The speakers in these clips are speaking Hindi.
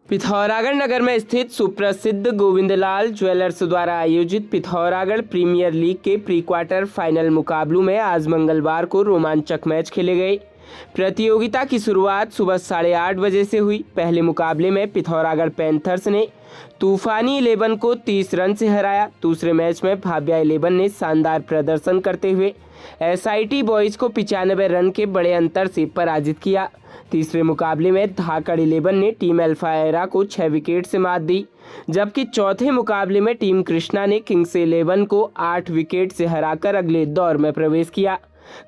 पिथौरागढ़ नगर में स्थित सुप्रसिद्ध गोविंदलाल ज्वेलर्स द्वारा आयोजित पिथौरागढ़ प्रीमियर लीग के प्री क्वार्टर फाइनल मुकाबलों में आज मंगलवार को रोमांचक मैच खेले गए। प्रतियोगिता की शुरुआत सुबह 8:30 बजे से हुई। पहले मुकाबले में पिथौरागढ़ पैंथर्स ने तूफानी 11 को 30 रन से हराया। दूसरे मैच में भाव्या 11 ने शानदार प्रदर्शन करते हुए SIT बॉयज को 95 रन के बड़े अंतर से पराजित किया। तीसरे मुकाबले में धाकड़ 11 ने टीम अल्फा एरा को 6 विकेट से मात दी, जबकि चौथे मुकाबले में टीम कृष्णा ने किंग्स 11 को 8 विकेट से हराकर अगले दौर में प्रवेश किया।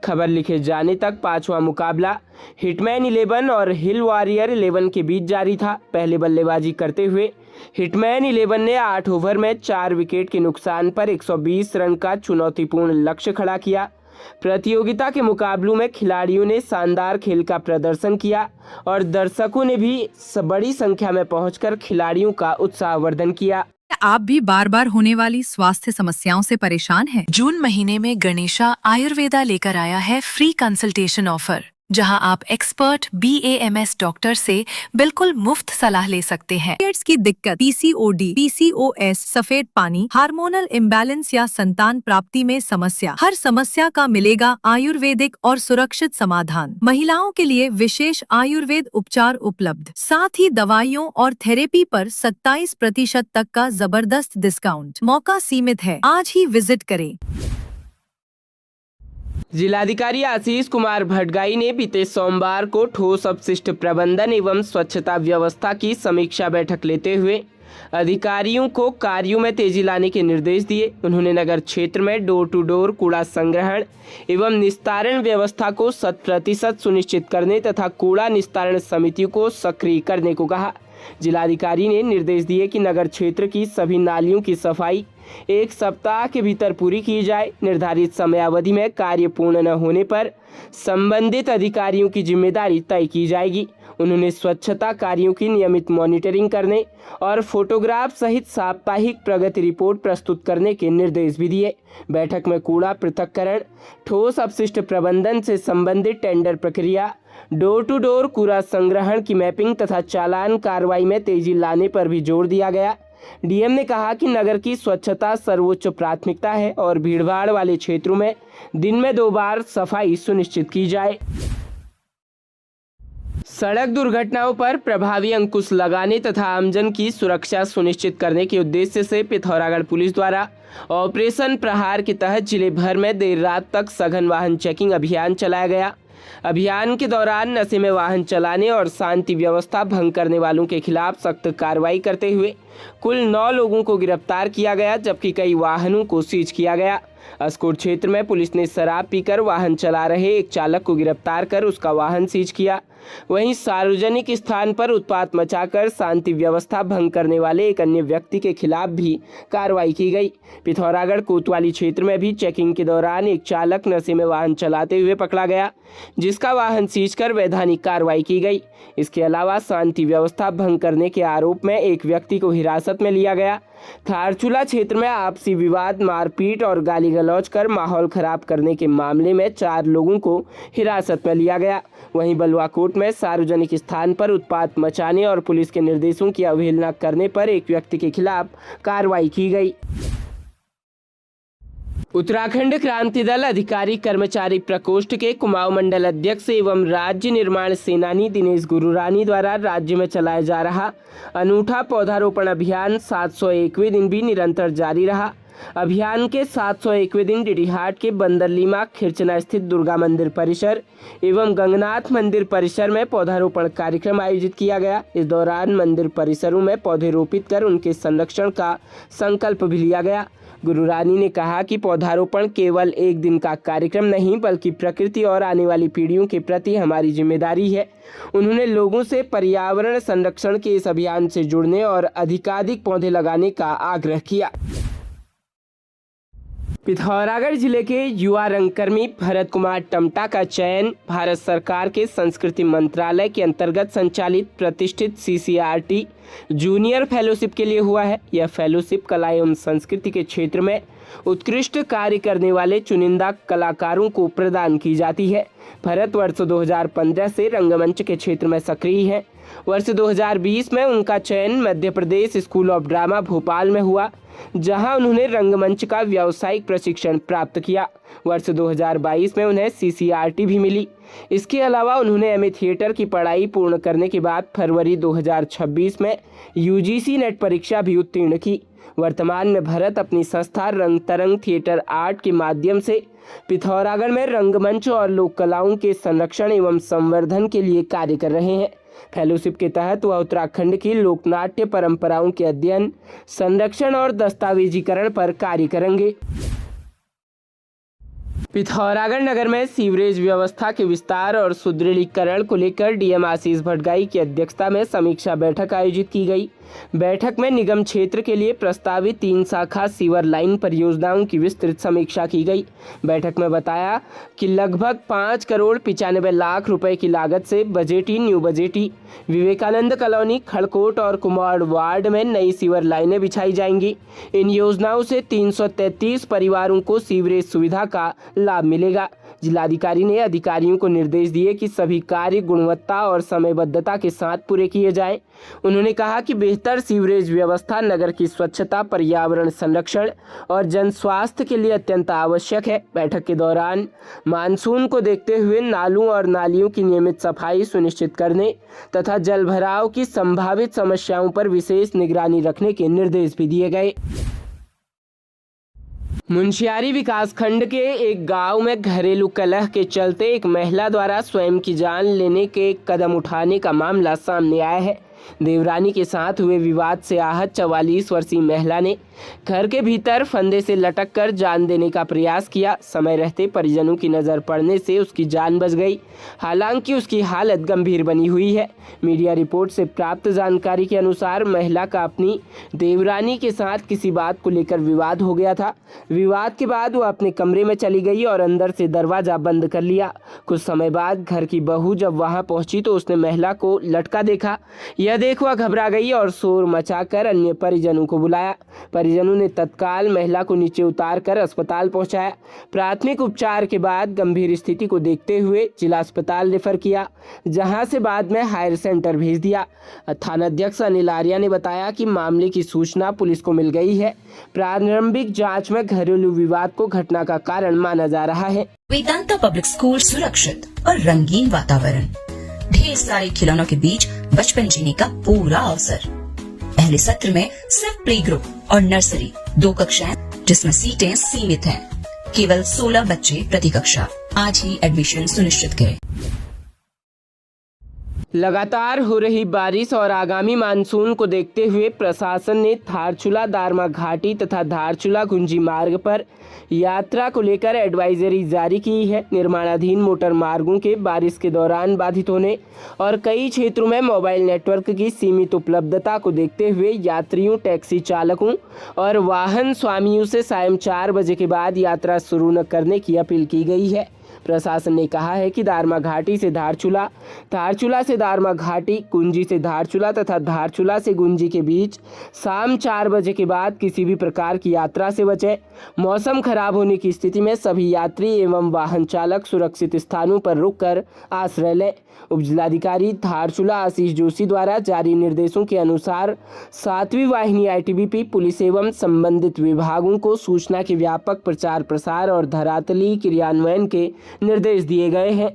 खबर लिखे जाने तक पांचवा मुकाबला हिटमैन 11 और हिल वॉरियर 11 के बीच जारी था। पहले बल्लेबाजी करते हुए हिटमैन 11 ने 8 ओवर में 4 विकेट के नुकसान पर 120 रन का चुनौतीपूर्ण लक्ष्य खड़ा किया। प्रतियोगिता के मुकाबलों में खिलाड़ियों ने शानदार खेल का प्रदर्शन किया और दर्शकों ने भी बड़ी संख्या में पहुंचकर खिलाड़ियों का उत्साहवर्धन किया। आप भी बार बार होने वाली स्वास्थ्य समस्याओं से परेशान हैं? जून महीने में गणेशा आयुर्वेदा लेकर आया है फ्री कंसल्टेशन ऑफर, जहां आप एक्सपर्ट BAMS डॉक्टर से बिल्कुल मुफ्त सलाह ले सकते हैं। पीरियड्स की दिक्कत, PCOD, PCOS, सफेद पानी, हार्मोनल इम्बैलेंस या संतान प्राप्ति में समस्या, हर समस्या का मिलेगा आयुर्वेदिक और सुरक्षित समाधान। महिलाओं के लिए विशेष आयुर्वेद उपचार उपलब्ध, साथ ही दवाइयों और थेरेपी पर 27% तक का जबरदस्त डिस्काउंट। मौका सीमित है, आज ही विजिट करें। जिलाधिकारी आशीष कुमार भटगाई ने बीते सोमवार को ठोस अपशिष्ट प्रबंधन एवं स्वच्छता व्यवस्था की समीक्षा बैठक लेते हुए अधिकारियों को कार्यों में तेजी लाने के निर्देश दिए। उन्होंने नगर क्षेत्र में डोर टू डोर कूड़ा संग्रहण एवं निस्तारण व्यवस्था को 100% सुनिश्चित करने तथा कूड़ा निस्तारण समितियों को सक्रिय करने को कहा। जिलाधिकारी ने निर्देश दिए कि नगर क्षेत्र की सभी नालियों की सफाई 1 सप्ताह के भीतर पूरी की जाए। निर्धारित समयावधि में कार्य पूर्ण न होने पर संबंधित अधिकारियों की जिम्मेदारी तय की जाएगी। उन्होंने स्वच्छता कार्यों की नियमित मॉनिटरिंग करने और फोटोग्राफ सहित साप्ताहिक प्रगति रिपोर्ट प्रस्तुत करने के निर्देश भी दिए। बैठक में कूड़ा पृथक्करण, ठोस अपशिष्ट प्रबंधन से संबंधित टेंडर प्रक्रिया, डोर टू डोर कूड़ा संग्रहण की मैपिंग तथा चालान कार्रवाई में तेजी लाने पर भी जोर दिया गया। DM ने कहा कि नगर की स्वच्छता सर्वोच्च प्राथमिकता है और भीड़भाड़ वाले क्षेत्रों में दिन में 2 बार सफाई सुनिश्चित की जाए। सड़क दुर्घटनाओं पर प्रभावी अंकुश लगाने तथा आमजन की सुरक्षा सुनिश्चित करने के उद्देश्य से पिथौरागढ़ पुलिस द्वारा ऑपरेशन प्रहार के तहत जिले भर में देर रात तक सघन वाहन चेकिंग अभियान चलाया गया। अभियान के दौरान नशे में वाहन चलाने और शांति व्यवस्था भंग करने वालों के खिलाफ सख्त कार्रवाई करते हुए कुल 9 लोगों को गिरफ्तार किया गया, जबकि कई वाहनों को सीज किया गया। अस्कोट क्षेत्र में पुलिस ने शराब पीकर वाहन चला रहे एक चालक को गिरफ्तार कर उसका वाहन सीज किया। वहीं सार्वजनिक स्थान पर उत्पात मचाकर शांति व्यवस्था भंग करने वाले एक अन्य व्यक्ति के खिलाफ भी कार्रवाई की गई। पिथौरागढ़ कोतवाली क्षेत्र में भी चेकिंग के दौरान एक चालक नशे में वाहन चलाते हुए पकड़ा गया, जिसका वाहन सीज कर वैधानिक कार्रवाई की गई। इसके अलावा शांति व्यवस्था भंग करने के आरोप में एक व्यक्ति को हिरासत में लिया गया। थारचूला क्षेत्र में आपसी विवाद, मारपीट और गाली गलौज कर माहौल खराब करने के मामले में 4 लोगों को हिरासत में लिया गया। वहीं बलुआकोट में सार्वजनिक स्थान पर उत्पात मचाने और पुलिस के निर्देशों की अवहेलना करने पर एक व्यक्ति के खिलाफ कार्रवाई की गई। उत्तराखंड क्रांति दल अधिकारी कर्मचारी प्रकोष्ठ के कुमाऊं मंडल अध्यक्ष एवं राज्य निर्माण सेनानी दिनेश गुरुरानी द्वारा राज्य में चलाया जा रहा अनूठा पौधारोपण अभियान 701वें दिन भी निरंतर जारी रहा। अभियान के 701वें दिन डिडीहाट के बंदरलीमा खिरचना स्थित दुर्गा मंदिर परिसर एवं गंगनाथ मंदिर परिसर में पौधारोपण कार्यक्रम आयोजित किया गया। इस दौरान मंदिर परिसरों में पौधे रोपित कर उनके संरक्षण का संकल्प भी लिया गया। गुरुरानी ने कहा कि पौधारोपण केवल एक दिन का कार्यक्रम नहीं, बल्कि प्रकृति और आने वाली पीढ़ियों के प्रति हमारी जिम्मेदारी है। उन्होंने लोगों से पर्यावरण संरक्षण के इस अभियान से जुड़ने और अधिकाधिक पौधे लगाने का आग्रह किया। पिथौरागढ़ जिले के युवा रंगकर्मी भरत कुमार टमटा का चयन भारत सरकार के संस्कृति मंत्रालय के अंतर्गत संचालित प्रतिष्ठित CCRT जूनियर फेलोशिप के लिए हुआ है। यह फेलोशिप कला एवं संस्कृति के क्षेत्र में उत्कृष्ट कार्य करने वाले चुनिंदा कलाकारों को प्रदान की जाती है। भरत वर्ष 2015 से रंगमंच के क्षेत्र में सक्रिय हैं। वर्ष 2020 में उनका चयन Madhya Pradesh school of drama Bhopal में हुआ, जहां उन्होंने रंगमंच का व्यावसायिक प्रशिक्षण प्राप्त किया। वर्ष 2022 में उन्हें CCRT भी मिली। इसके अलावा उन्होंने MA थिएटर की पढ़ाई पूर्ण करने के बाद फरवरी 2026 में UGC नेट परीक्षा भी उत्तीर्ण की। वर्तमान में भरत अपनी संस्था रंग तरंग थिएटर आर्ट के माध्यम से पिथौरागढ़ में रंगमंच और लोक कलाओं के संरक्षण एवं संवर्धन के लिए कार्य कर रहे हैं। फेलोशिप के तहत वह उत्तराखंड की लोकनाट्य परंपराओं के अध्ययन, संरक्षण और दस्तावेजीकरण पर कार्य करेंगे। पिथौरागढ़ नगर में सीवरेज व्यवस्था के विस्तार और सुदृढ़ीकरण को लेकर DM आशीष भटगाई की अध्यक्षता में समीक्षा बैठक आयोजित की गई। बैठक में निगम क्षेत्र के लिए प्रस्तावित 3 शाखा सीवर लाइन परियोजनाओं की विस्तृत समीक्षा की गई। बैठक में बताया कि लगभग 5 करोड़ 95 लाख रुपए की लागत से बजेटी, न्यू बजेटी, विवेकानंद कॉलोनी, खड़कोट और कुमार वार्ड में नई सीवर लाइनें बिछाई जाएंगी। इन योजनाओं से 333 परिवारों को सीवरेज सुविधा का लाभ मिलेगा। जिलाधिकारी ने अधिकारियों को निर्देश दिए कि सभी कार्य गुणवत्ता और समयबद्धता के साथ पूरे किए जाएं। उन्होंने कहा कि बेहतर सीवरेज व्यवस्था नगर की स्वच्छता, पर्यावरण संरक्षण और जन स्वास्थ्य के लिए अत्यंत आवश्यक है। बैठक के दौरान मानसून को देखते हुए नालों और नालियों की नियमित सफाई सुनिश्चित करने तथा जल भराव की संभावित समस्याओं पर विशेष निगरानी रखने के निर्देश भी दिए गए। मुंशियारी विकासखंड के एक गांव में घरेलू कलह के चलते एक महिला द्वारा स्वयं की जान लेने के कदम उठाने का मामला सामने आया है। देवरानी के साथ हुए विवाद से आहत 44 वर्षीय महिला ने घर के भीतर फंदे से लटक कर जान देने का प्रयास किया। समय रहते परिजनों की नज़र पड़ने से उसकी जान बच गई। हालांकि उसकी हालत गंभीर बनी हुई है। मीडिया रिपोर्ट से प्राप्त जानकारी के अनुसार महिला का अपनी देवरानी के साथ किसी बात को लेकर विवाद हो गया था। विवाद के बाद वह अपने कमरे में चली गई और अंदर से दरवाजा बंद कर लिया। कुछ समय बाद घर की बहू जब वहां पहुंची तो उसने महिला को लटका देखा। यह देख वह घबरा गई और शोर मचाकर अन्य परिजनों को बुलाया। परिजनों ने तत्काल महिला को नीचे उतार कर अस्पताल पहुंचाया। प्राथमिक उपचार के बाद गंभीर स्थिति को देखते हुए जिला अस्पताल रेफर किया, जहां से बाद में हायर सेंटर भेज दिया। थानाध्यक्ष अनिल आर्या ने बताया कि मामले की सूचना पुलिस को मिल गई है। प्रारंभिक जांच में घरेलू विवाद को घटना का कारण माना जा रहा है। वेदांता पब्लिक स्कूल सुरक्षित और रंगीन वातावरण, ढेर सारे खिलौनों के बीच बचपन जीने का पूरा अवसर। पहले सत्र में सिर्फ प्ले ग्रुप और नर्सरी 2 कक्षाएं, जिसमें सीटें सीमित हैं। केवल 16 बच्चे प्रति कक्षा। आज ही एडमिशन सुनिश्चित करें। लगातार हो रही बारिश और आगामी मानसून को देखते हुए प्रशासन ने धारचूला दारमा घाटी तथा धारचूला गुंजी मार्ग पर यात्रा को लेकर एडवाइजरी जारी की है। निर्माणाधीन मोटर मार्गों के बारिश के दौरान बाधित होने और कई क्षेत्रों में मोबाइल नेटवर्क की सीमित उपलब्धता को देखते हुए यात्रियों, टैक्सी चालकों और वाहन स्वामियों से सायं 4 बजे के बाद यात्रा शुरू न करने की अपील की गई है। प्रशासन ने कहा है कि दारमा घाटी से धारचूला, धारचूला से दारमा घाटी, गुंजी से धारचूला तथा धारचूला से गुंजी के बीच शाम 4 बजे के बाद किसी भी प्रकार की यात्रा से बचें। मौसम खराब होने की स्थिति में सभी यात्री एवं वाहन चालक सुरक्षित स्थानों पर रुककर आश्रय लें। उप जिलाधिकारी धारचूला आशीष जोशी द्वारा जारी निर्देशों के अनुसार 7वीं वाहिनी ITBP पुलिस एवं संबंधित विभागों को सूचना के व्यापक प्रचार प्रसार और धरातली क्रियान्वयन के निर्देश दिए गए हैं।